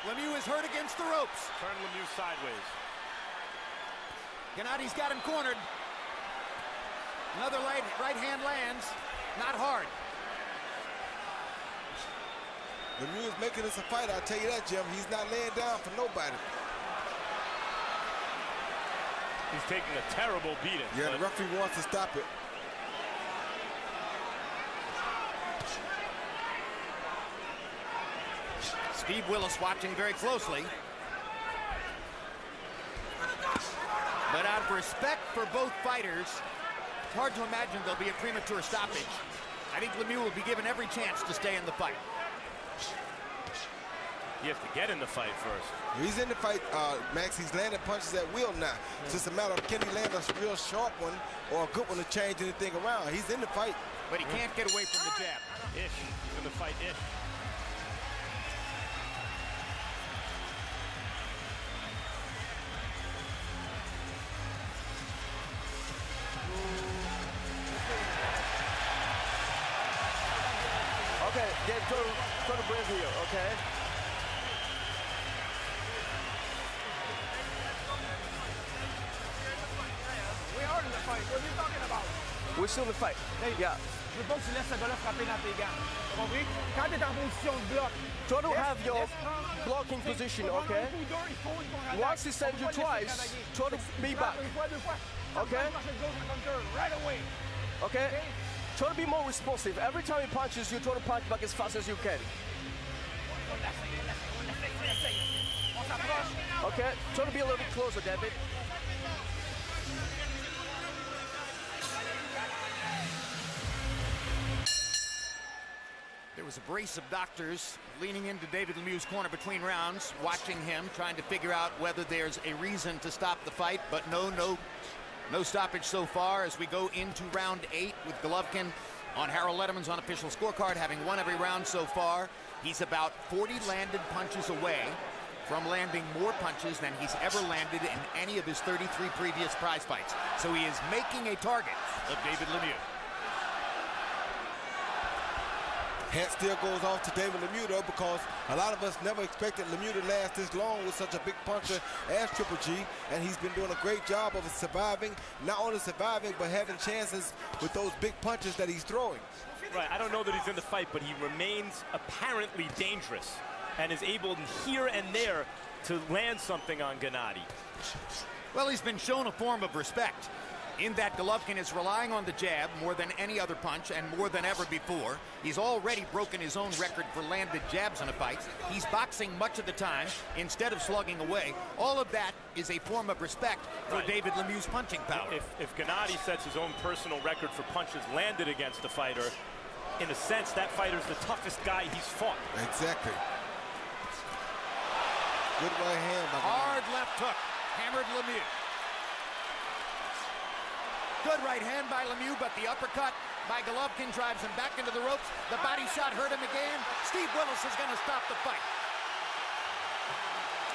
Lemieux is hurt against the ropes. Turn Lemieux sideways. Gennady's got him cornered. Another right hand lands. Not hard. Lemieux is making this a fight, I'll tell you that, Jim. He's not laying down for nobody. He's taking a terrible beating. Yeah, the referee wants to stop it. Steve Willis watching very closely. But out of respect for both fighters, it's hard to imagine there'll be a premature stoppage. I think Lemieux will be given every chance to stay in the fight. He has to get in the fight first. He's in the fight, Max. He's landing punches at will now. It's just a matter of can he land a real sharp one or a good one to change anything around. He's in the fight. but he can't get away from the jab. Ish, he's in the fight, Ish. Okay, yeah, turn to breathe here, okay? We are in the fight. What are you talking about? We're still in the fight. Yeah. Je veux pas que tu laisses ce gars-là frapper dans tes gants. Tu compris? Quand tu es en position de bloc, try to have your blocking position, okay? Once he sends you twice, try to be back. Okay? Okay? Try to be more responsive. Every time he punches, you try to punch back as fast as you can. Okay? Try to be a little bit closer, David. There was a brace of doctors leaning into David Lemieux's corner between rounds, watching him, trying to figure out whether there's a reason to stop the fight, but no stoppage so far as we go into round 8 with Golovkin on Harold Letterman's unofficial scorecard, having won every round so far. He's about 40 landed punches away from landing more punches than he's ever landed in any of his 33 previous prize fights. So he is making a target of David Lemieux. Hat still goes off to David Lemieux, though, because a lot of us never expected Lemieux to last this long with such a big puncher as Triple G, and he's been doing a great job of surviving, not only surviving, but having chances with those big punches that he's throwing. Right, I don't know that he's in the fight, but he remains apparently dangerous and is able here and there to land something on Gennady. Well, he's been shown a form of respect in that Golovkin is relying on the jab more than any other punch and more than ever before. He's already broken his own record for landed jabs in a fight. He's boxing much of the time instead of slugging away. All of that is a form of respect for David Lemieux's punching power. If Gennady sets his own personal record for punches landed against a fighter, in a sense, that fighter's the toughest guy he's fought. Exactly. Good right hand by Hard left hook, hammered Lemieux. Good right hand by Lemieux, but the uppercut by Golovkin drives him back into the ropes. The body shot hurt him again. Steve Willis is going to stop the fight.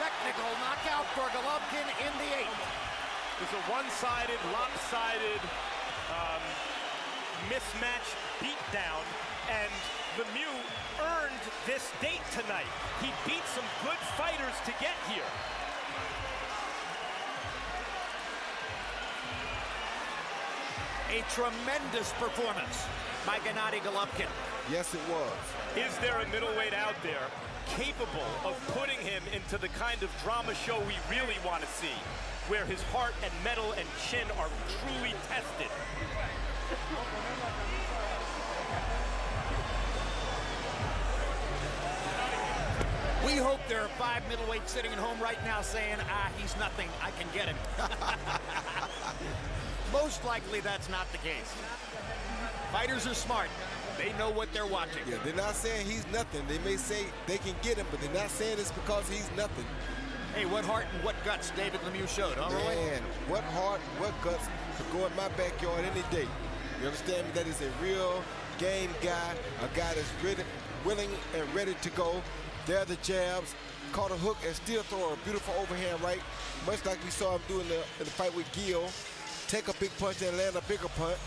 Technical knockout for Golovkin in the 8th. It's a one-sided, lopsided mismatch beatdown, and Lemieux earned this date tonight. He beat some good fighters to get here. A tremendous performance by Gennady Golovkin. Yes, it was. Is there a middleweight out there capable of putting him into the kind of drama show we really want to see, where his heart and mettle and chin are truly tested? We hope there are 5 middleweights sitting at home right now saying, he's nothing, I can get him. Most likely that's not the case. Fighters are smart. They know what they're watching. Yeah, they're not saying he's nothing. They may say they can get him, but they're not saying it's because he's nothing. Hey, what heart and what guts David Lemieux showed, huh, Roy? Man, what heart, what guts to go in my backyard any day. You understand me? That is a real game guy, a guy that's ready, willing and ready to go. There are the jabs, caught a hook and still throw a beautiful overhand right, much like we saw him do in the fight with Gil. Take a big punch and land a bigger punch.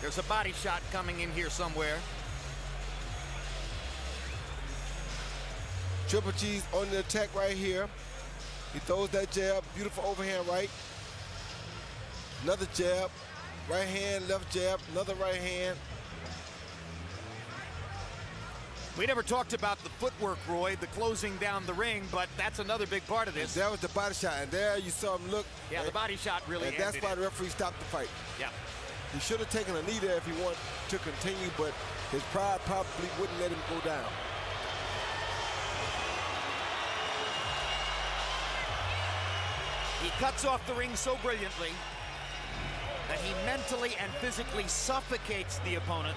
There's a body shot coming in here somewhere. Triple G's on the attack right here. He throws that jab, beautiful overhand right. Another jab, right hand, left jab, another right hand. We never talked about the footwork, Roy, the closing down the ring, but that's another big part of this. And that was the body shot, and there you saw him look. Yeah, the body shot really ended. And that's why the referee stopped the fight. Yeah. He should have taken a knee there if he wanted to continue, but his pride probably wouldn't let him go down. He cuts off the ring so brilliantly that he mentally and physically suffocates the opponent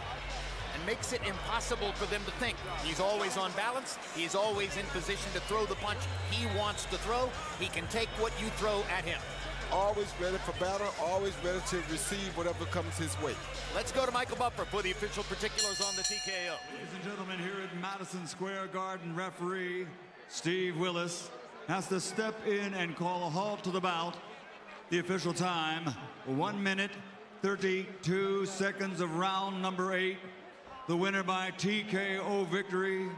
and makes it impossible for them to think. He's always on balance. He's always in position to throw the punch he wants to throw. He can take what you throw at him. always ready for battle, always ready to receive whatever comes his way. Let's go to Michael Buffer for the official particulars on the TKO. Ladies and gentlemen, here at Madison Square Garden, referee Steve Willis has to step in and call a halt to the bout. The official time, 1 minute, 32 seconds of round number 8. The winner by TKO victory.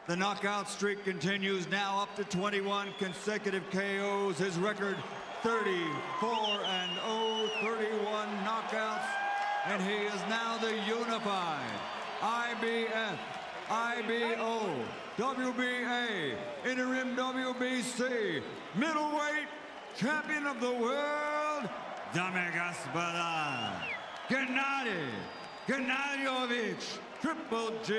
The knockout streak continues now up to 21 consecutive KOs. His record 34-0, 31 knockouts. And he is now the unified IBF, IBO, WBA, interim WBC, middleweight champion of the world, Dame Gaspada, Gennady Triple G.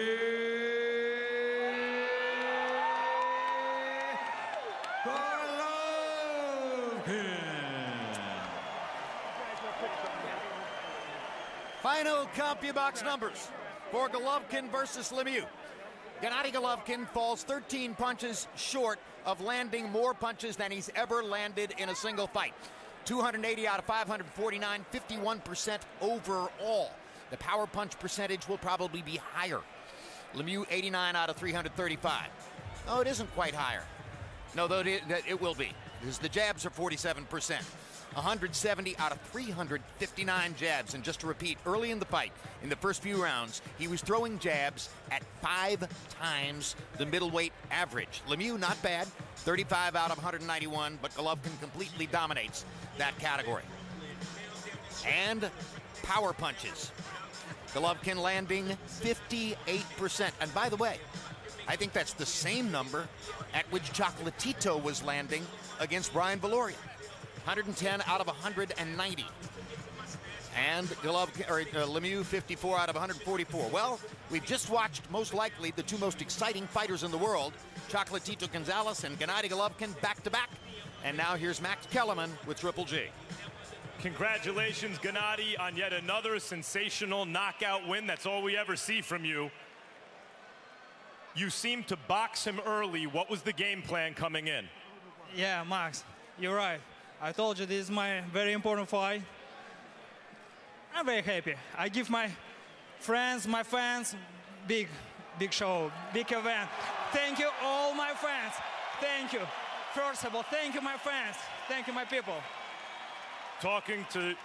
Final CompuBox numbers for Golovkin versus Lemieux. Gennady Golovkin falls 13 punches short of landing more punches than he's ever landed in a single fight. 280 out of 549, 51% overall. The power punch percentage will probably be higher. Lemieux 89 out of 335. Oh, it isn't quite higher. No, though it will be, because the jabs are 47%. 170 out of 359 jabs. And just to repeat, early in the fight, in the first few rounds, he was throwing jabs at 5 times the middleweight average. Lemieux, not bad, 35 out of 191, but Golovkin completely dominates that category. And power punches. Golovkin landing 58%. And by the way, I think that's the same number at which Chocolatito was landing against Brian Valoria. 110 out of 190. And Lemieux 54 out of 144. Well, we've just watched most likely the two most exciting fighters in the world, Chocolatito Gonzalez and Gennady Golovkin, back-to-back. And now here's Max Kellerman with Triple G. Congratulations, Gennady, on yet another sensational knockout win. That's all we ever see from you. You seemed to box him early. What was the game plan coming in? Yeah, Max, you're right. I told you this is my very important fight. I'm very happy. I give my friends, my fans, big show, big event. Thank you, all my fans. Thank you. First of all, thank you, my fans. Thank you, my people. Talking to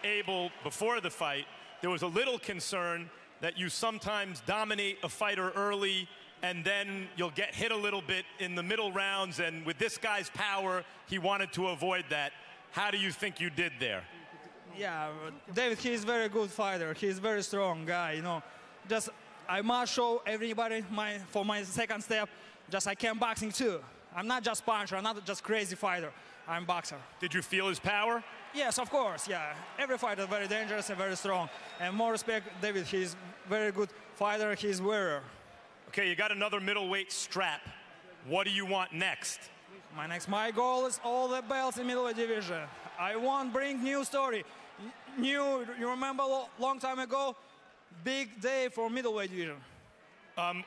Abel before the fight, there was a little concern that you sometimes dominate a fighter early and then you'll get hit a little bit in the middle rounds, and with this guy's power, he wanted to avoid that. How do you think you did there? Yeah, David, he's a very good fighter. He's a very strong guy, you know. Just, I must show everybody for my second step, just I can boxing too. I'm not just puncher, I'm not just crazy fighter. I'm boxer. Did you feel his power? Yes, of course, yeah. Every fighter is very dangerous and very strong. And more respect, David, he's very good fighter, he's warrior. Okay, you got another middleweight strap. What do you want next? My goal is all the belts in middleweight division. I want bring new story. You remember long time ago, big day for middleweight division.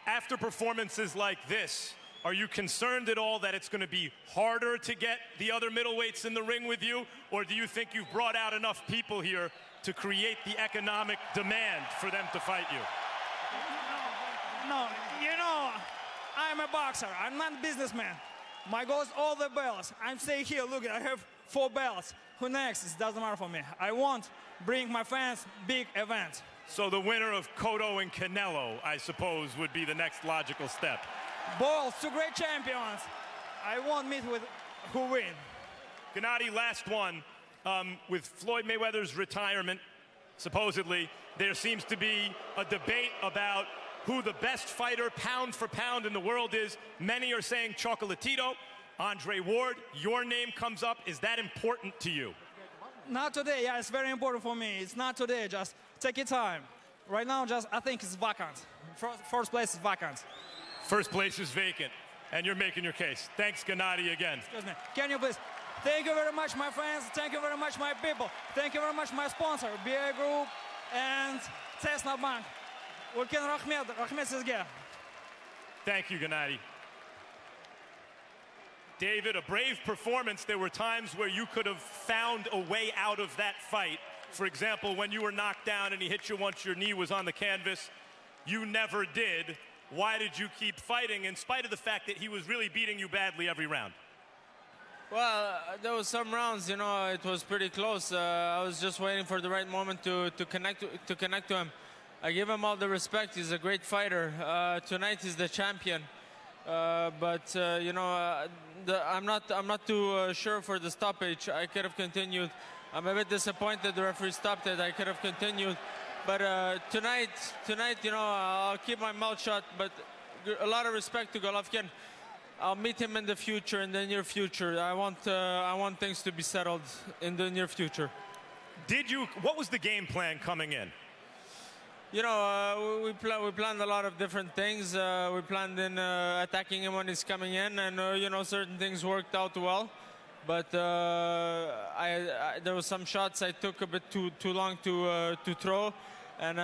After performances like this, are you concerned at all that it's going to be harder to get the other middleweights in the ring with you? Or do you think you've brought out enough people here to create the economic demand for them to fight you? No, you know, I'm a boxer. I'm not a businessman. My goal is all the belts. I'm staying here. Look, I have 4 belts. Who next? It doesn't matter for me. I want bring my fans big event. So the winner of Cotto and Canelo, I suppose, would be the next logical step. Both 2 great champions. I won't meet with who win. Gennady, last one. With Floyd Mayweather's retirement, supposedly, there seems to be a debate about who the best fighter pound for pound in the world is. Many are saying Chocolatito. Andre Ward, your name comes up. Is that important to you? Not today. Yeah, it's very important for me. It's not today. Just take your time. Right now, I think it's vacant. First place is vacant. First place is vacant, and you're making your case. Thanks, Gennady, again. Excuse me. Can you please? Thank you very much, my friends. Thank you very much, my people. Thank you very much, my sponsor, BA Group and Cessna Bank. Ulken rahmet sizga. Thank you, Gennady. David, a brave performance. There were times where you could have found a way out of that fight. For example, when you were knocked down and he hit you once your knee was on the canvas, you never did. Why did you keep fighting in spite of the fact that he was really beating you badly every round? Well, there was some rounds, you know, it was pretty close. I was just waiting for the right moment to connect to him. I give him all the respect. He's a great fighter. Tonight he's the champion. You know, I'm not too sure for the stoppage. I could have continued. I'm a bit disappointed the referee stopped it. I could have continued. But tonight, you know, I'll keep my mouth shut. But a lot of respect to Golovkin. I'll meet him in the future, in the near future. I want things to be settled in the near future. What was the game plan coming in? You know, we planned a lot of different things. We planned in attacking him when he's coming in, and you know, certain things worked out well. But there was some shots I took a bit too long to throw, and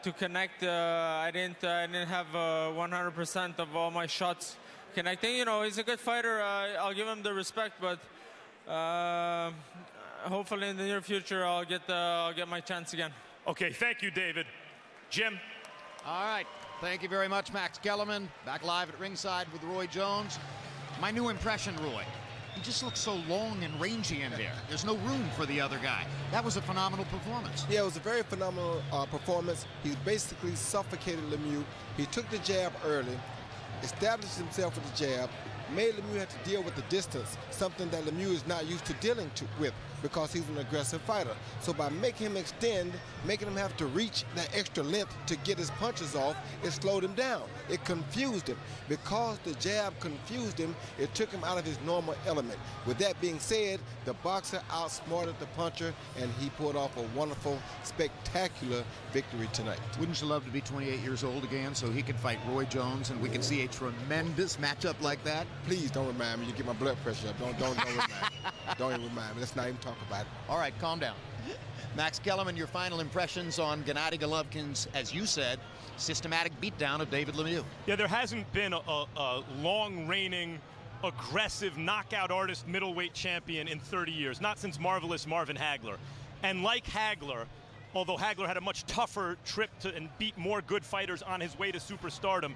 to connect. I didn't have 100% of all my shots connecting. You know, he's a good fighter. I'll give him the respect, but hopefully in the near future I'll get my chance again. Okay, thank you, David. Jim. All right. Thank you very much, Max Kellerman. Back live at ringside with Roy Jones. My new impression, Roy. He just looks so long and rangy in there. There's no room for the other guy. That was a phenomenal performance. Yeah, it was a very phenomenal performance. He basically suffocated Lemieux. He took the jab early, established himself with the jab, made Lemieux have to deal with the distance, something that Lemieux is not used to dealing with because he's an aggressive fighter. So by making him extend, making him have to reach that extra length to get his punches off, it slowed him down. It confused him. Because the jab confused him, it took him out of his normal element. With that being said, the boxer outsmarted the puncher, and he pulled off a wonderful, spectacular victory tonight. Wouldn't you love to be 28 years old again so he could fight Roy Jones and we could see a tremendous matchup like that? Please don't remind me. You get my blood pressure up. Don't remind me. Don't even remind me. Let's not even talk about it. All right, calm down. Max Kellerman, your final impressions on Gennady Golovkin's, as you said, systematic beatdown of David Lemieux. Yeah, there hasn't been a long-reigning, aggressive knockout artist middleweight champion in 30 years, not since Marvelous Marvin Hagler. And like Hagler, although Hagler had a much tougher trip and beat more good fighters on his way to superstardom,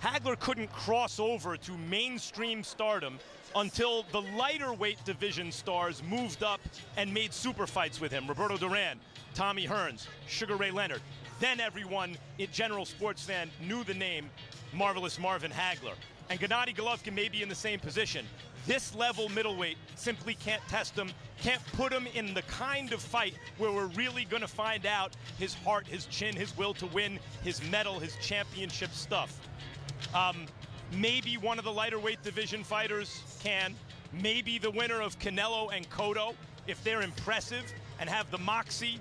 Hagler couldn't cross over to mainstream stardom until the lighter weight division stars moved up and made super fights with him. Roberto Duran, Tommy Hearns, Sugar Ray Leonard. Then everyone, in general sports fan, knew the name Marvelous Marvin Hagler. And Gennady Golovkin may be in the same position. This level middleweight simply can't test him, can't put him in the kind of fight where we're really going to find out his heart, his chin, his will to win, his medal, his championship stuff. Maybe one of the lighter weight division fighters can. Maybe the winner of Canelo and Cotto, if they're impressive and have the moxie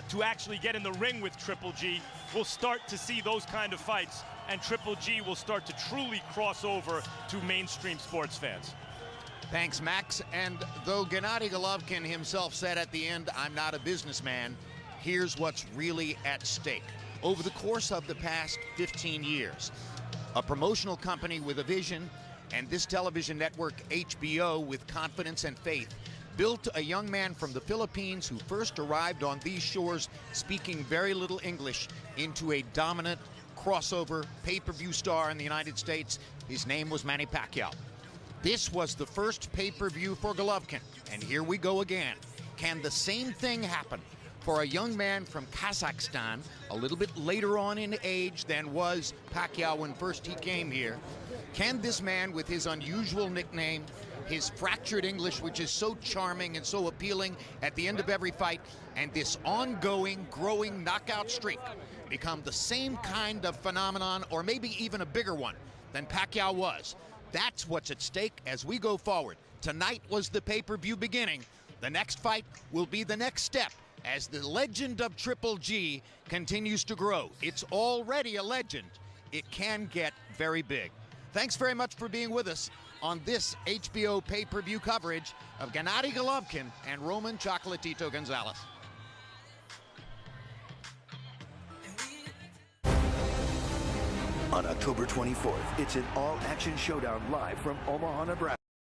to actually get in the ring with Triple G, we'll start to see those kind of fights, and Triple G will start to truly cross over to mainstream sports fans. Thanks, Max. And though Gennady Golovkin himself said at the end, "I'm not a businessman," here's what's really at stake. Over the course of the past 15 years, a promotional company with a vision and this television network, HBO, with confidence and faith, built a young man from the Philippines who first arrived on these shores speaking very little English into a dominant crossover pay-per-view star in the United States. His name was Manny Pacquiao. This was the first pay-per-view for Golovkin, and here we go again. Can the same thing happen for a young man from Kazakhstan, a little bit later on in age than was Pacquiao when first he came here? Can this man, with his unusual nickname, his fractured English, which is so charming and so appealing at the end of every fight, and this ongoing, growing knockout streak, become the same kind of phenomenon, or maybe even a bigger one than Pacquiao was? That's what's at stake as we go forward. Tonight was the pay-per-view beginning. The next fight will be the next step as the legend of Triple G continues to grow. It's already a legend. It can get very big. Thanks very much for being with us on this HBO pay-per-view coverage of Gennady Golovkin and Roman Chocolatito Gonzalez. On October 24th, it's an all-action showdown live from Omaha, Nebraska.